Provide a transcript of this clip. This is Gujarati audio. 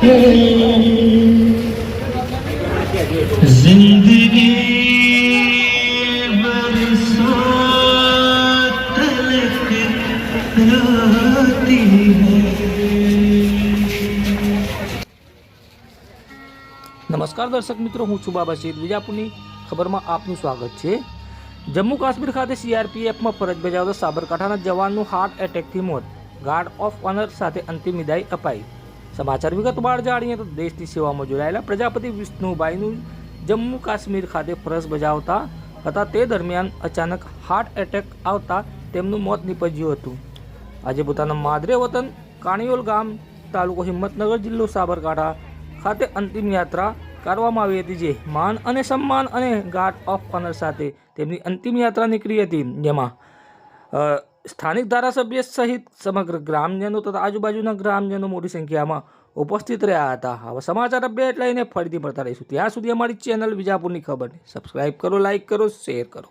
जिंदगी बरसों तलक रोती है। નમસ્કાર દર્શક મિત્રો, હું છું બાબા સૈયદ વિજાપુરની ખબરમાં આપનું સ્વાગત છે। જમ્મુ કાશ્મીર ખાતે સીઆરપીએફમાં ફરજ બજાવતા સાબરકાંઠાના જવાનનું હાર્ટ એટેકથી મોત, ગાર્ડ ઓફ ઓનર સાથે અંતિમ વિદાય અપાઈ। સમાચાર વિગતવાર જાણીએ તો દેશની સેવામાં જોડાયેલા પ્રજાપતિ વિષ્ણુભાઈનું જમ્મુ કાશ્મીર ખાતે ફરજ બજાવતા હતા તે દરમિયાન અચાનક હાર્ટ એટેક આવતા તેમનું મોત નીપજ્યું હતું। આજે પોતાના માદરે વતન કાણિયોલ ગામ, તાલુકો હિંમતનગર, જિલ્લો સાબરકાંઠા ખાતે અંતિમ યાત્રા કરવામાં આવી હતી, જે માન અને સન્માન અને ગાર્ડ ઓફ ઓનર સાથે તેમની અંતિમ યાત્રા નીકળી હતી, જેમાં સ્થાનિક ધારાસભ્ય સહિત સમગ્ર ગ્રામજનો તથા આજુબાજુના ગ્રામજનો મોટી સંખ્યામાં ઉપસ્થિત રહ્યા હતા। હવે સમાચાર અપડેટ લઈને ફરીથી મળતા રહીશું। ત્યાં સુધી અમારી ચેનલ વિજાપુરની ખબરને સબસ્ક્રાઇબ કરો, લાઇક કરો, શેર કરો।